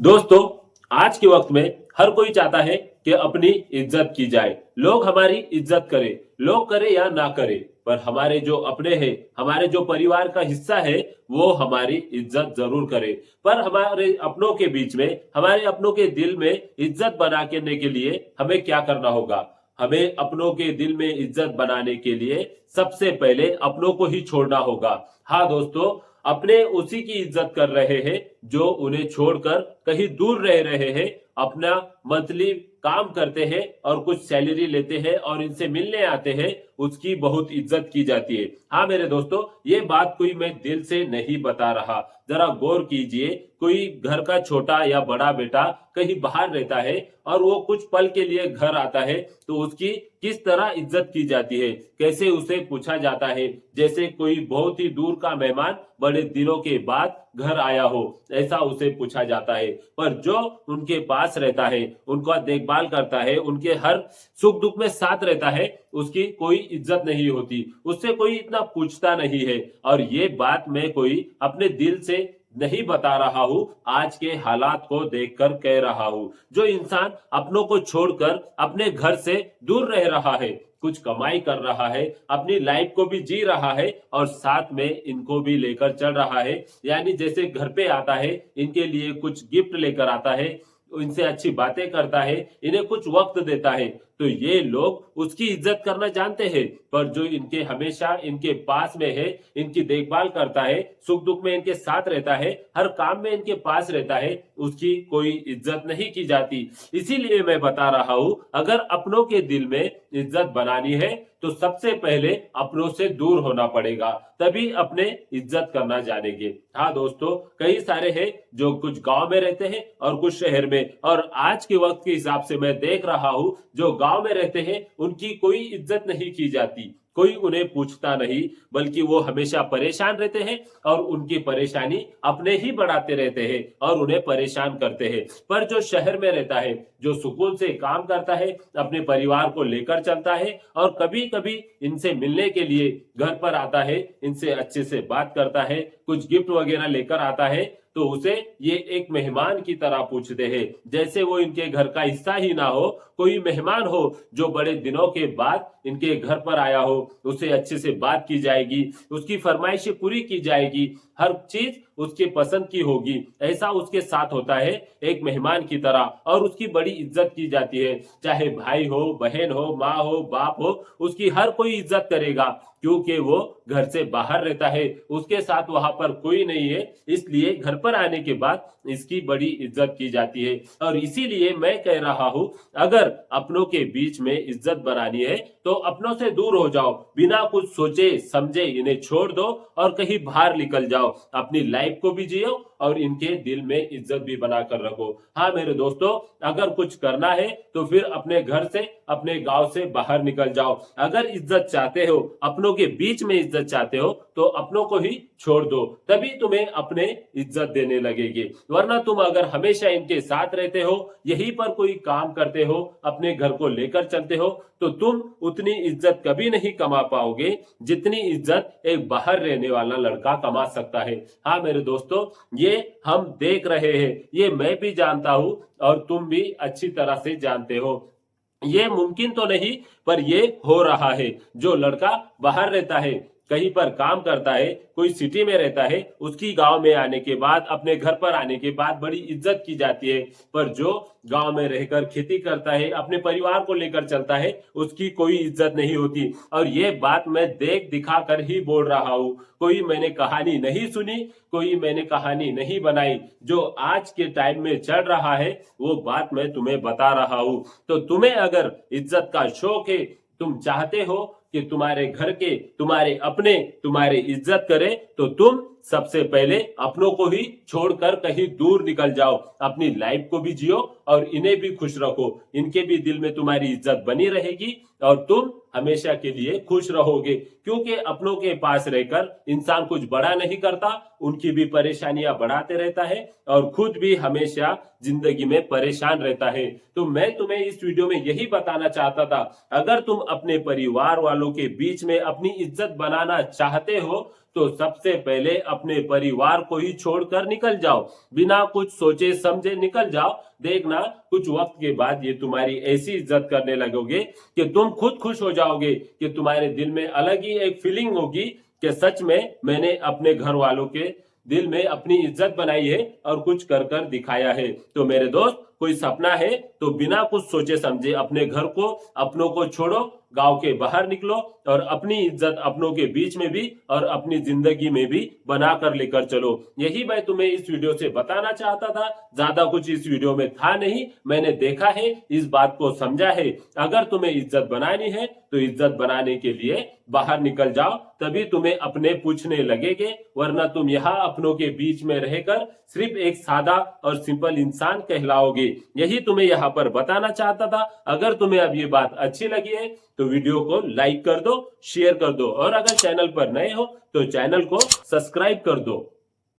दोस्तों, आज के वक्त में हर कोई चाहता है कि अपनी इज्जत की जाए, लोग हमारी इज्जत करें, लोग करें या ना करें, पर हमारे जो अपने हैं, हमारे जो परिवार का हिस्सा है, वो हमारी इज्जत जरूर करें। पर हमारे अपनों के बीच में, हमारे अपनों के दिल में इज्जत बना करने के लिए हमें क्या करना होगा? हमें अपनों के दिल में इज्जत बनाने के लिए सबसे पहले अपनों को ही छोड़ना होगा। हाँ दोस्तों, अपने उसी की इज्जत कर रहे हैं जो उन्हें छोड़कर कहीं दूर रह रहे हैं, अपना मंथली काम करते हैं और कुछ सैलरी लेते हैं और इनसे मिलने आते हैं, उसकी बहुत इज्जत की जाती है। हाँ मेरे दोस्तों, ये बात कोई मैं दिल से नहीं बता रहा। जरा गौर कीजिए, कोई घर का छोटा या बड़ा बेटा कहीं बाहर रहता है और वो कुछ पल के लिए घर आता है, तो उसकी किस तरह इज्जत की जाती है, कैसे उसे पूछा जाता है, जैसे कोई बहुत ही दूर का मेहमान बड़े दिनों के बाद घर आया हो, ऐसा उसे पूछा जाता है। पर जो उनके पास रहता है, उनका देखभाल करता है, उनके हर सुख दुख में साथ रहता है, उसकी कोई इज्जत नहीं होती, उससे कोई इतना पूछता नहीं है। और ये बात मैं कोई अपने दिल से नहीं बता रहा हूं, आज के हालात को देखकर कह रहा हूं। जो इंसान अपनों को छोड़कर अपने घर से दूर रह रहा है, कुछ कमाई कर रहा है, अपनी लाइफ को भी जी रहा है और साथ में इनको भी लेकर चल रहा है, यानी जैसे घर पे आता है, इनके लिए कुछ गिफ्ट लेकर आता है, इनसे अच्छी बातें करता है, इन्हें कुछ वक्त देता है, तो ये लोग उसकी इज्जत करना जानते हैं। पर जो इनके हमेशा इनके पास में है, इनकी देखभाल करता है, सुख दुख में इनके साथ रहता है, हर काम में इनके पास रहता है, उसकी कोई इज्जत नहीं की जाती। इसीलिए मैं बता रहा हूं, अगर अपनों के दिल में इज्जत बनानी है तो सबसे पहले अपनों से दूर होना पड़ेगा, तभी अपने इज्जत करना जानेंगे। हाँ दोस्तों, कई सारे हैं जो कुछ गांव में रहते हैं और कुछ शहर में, और आज के वक्त के हिसाब से मैं देख रहा हूं, जो गांव में रहते हैं उनकी कोई इज्जत नहीं की जाती, कोई उन्हें पूछता नहीं, बल्कि वो हमेशा परेशान रहते हैं और उनकी परेशानी अपने ही बढ़ाते रहते हैं और उन्हें परेशान करते हैं। पर जो शहर में रहता है, जो सुकून से काम करता है, अपने परिवार को लेकर चलता है और कभी कभी इनसे मिलने के लिए घर पर आता है, इनसे अच्छे से बात करता है, कुछ गिफ्ट वगैरह लेकर आता है, तो उसे ये एक मेहमान की तरह पूछते हैं, जैसे वो इनके घर का हिस्सा ही ना हो, कोई मेहमान हो जो बड़े दिनों के बाद इनके घर पर आया हो, उसे अच्छे से बात की जाएगी, उसकी फरमाइशें पूरी की जाएगी, हर चीज उसके पसंद की होगी, ऐसा उसके साथ होता है एक मेहमान की तरह, और उसकी बड़ी इज्जत की जाती है। चाहे भाई हो, बहन हो, माँ हो, बाप हो, उसकी हर कोई इज्जत करेगा, क्योंकि वो घर से बाहर रहता है, उसके साथ वहां पर कोई नहीं है, इसलिए घर पर आने के बाद इसकी बड़ी इज्जत की जाती है। और इसीलिए मैं कह रहा हूं, अगर अपनों के बीच में इज्जत बनानी है तो अपनों से दूर हो जाओ, बिना कुछ सोचे समझे इन्हें छोड़ दो और कहीं बाहर निकल जाओ, अपनी लाइफ को भी जियो और इनके दिल में इज्जत भी बनाकर रखो। हाँ मेरे दोस्तों, अगर कुछ करना है तो फिर अपने घर से, अपने गांव से बाहर निकल जाओ। अगर इज्जत चाहते हो, अपनों के बीच में इज्जत चाहते हो, तो अपनों को ही छोड़ दो, तभी तुम्हें अपने इज्जत देने लगेगी। वरना तुम अगर हमेशा इनके साथ रहते हो, यहीं पर कोई काम करते हो, अपने घर को लेकर चलते हो, तो तुम उतनी इज्जत कभी नहीं कमा पाओगे जितनी इज्जत एक बाहर रहने वाला लड़का कमा सकता है। हाँ मेरे दोस्तों, ये हम देख रहे हैं, ये मैं भी जानता हूं और तुम भी अच्छी तरह से जानते हो। ये मुमकिन तो नहीं, पर ये हो रहा है। जो लड़का बाहर रहता है, कहीं पर काम करता है, कोई सिटी में रहता है, उसकी गांव में आने के बाद, अपने घर पर आने के बाद बड़ी इज्जत की जाती है। पर जो गांव में रहकर खेती करता है, अपने परिवार को लेकर चलता है, उसकी कोई इज्जत नहीं होती। और ये बात मैं देख दिखा कर ही बोल रहा हूं, कोई मैंने कहानी नहीं सुनी, कोई मैंने कहानी नहीं बनाई, जो आज के टाइम में चल रहा है वो बात मैं तुम्हें बता रहा हूं। तो तुम्हें अगर इज्जत का शौक है, तुम चाहते हो कि तुम्हारे घर के, तुम्हारे अपने तुम्हारी इज्जत करें, तो तुम सबसे पहले अपनों को ही छोड़कर कहीं दूर निकल जाओ, अपनी लाइफ को भी जियो और इन्हें भी खुश रखो, इनके भी दिल में तुम्हारी इज्जत बनी रहेगी और तुम हमेशा के लिए खुश रहोगे। क्योंकि अपनों के पास रहकर इंसान कुछ बड़ा नहीं करता, उनकी भी परेशानियां बढ़ाते रहता है और खुद भी हमेशा जिंदगी में परेशान रहता है। तो मैं तुम्हें इस वीडियो में यही बताना चाहता था, अगर तुम अपने परिवार वालों वालों के बीच में अपनी इज्जत बनाना चाहते हो तो सबसे पहले अपने परिवार को ही छोड़कर निकल जाओ, बिना कुछ सोचे समझे निकल जाओ। देखना कुछ वक्त के बाद ये तुम्हारी ऐसी इज्जत करने लगोगे कि तुम खुद खुश हो जाओगे, कि तुम्हारे दिल में अलग ही एक फीलिंग होगी कि सच में मैंने अपने घर वालों के दिल में अपनी इज्जत बनाई है और कुछ कर कर दिखाया है। तो मेरे दोस्त, कोई सपना है तो बिना कुछ सोचे समझे अपने घर को, अपनों को छोड़ो, गांव के बाहर निकलो और अपनी इज्जत अपनों के बीच में भी और अपनी जिंदगी में भी बना कर लेकर चलो। यही मैं तुम्हें इस वीडियो से बताना चाहता था। ज्यादा कुछ इस वीडियो में था नहीं, मैंने देखा है, इस बात को समझा है। अगर तुम्हें इज्जत बनानी है तो इज्जत बनाने के लिए बाहर निकल जाओ, तभी तुम्हें अपने पूछने लगेंगे, वरना तुम यहाँ अपनों के बीच में रहकर सिर्फ एक सादा और सिंपल इंसान कहलाओगे। यही तुम्हें यहाँ पर बताना चाहता था। अगर तुम्हें अब ये बात अच्छी लगी है तो वीडियो को लाइक कर दो, शेयर कर दो और अगर चैनल पर नए हो तो चैनल को सब्सक्राइब कर दो।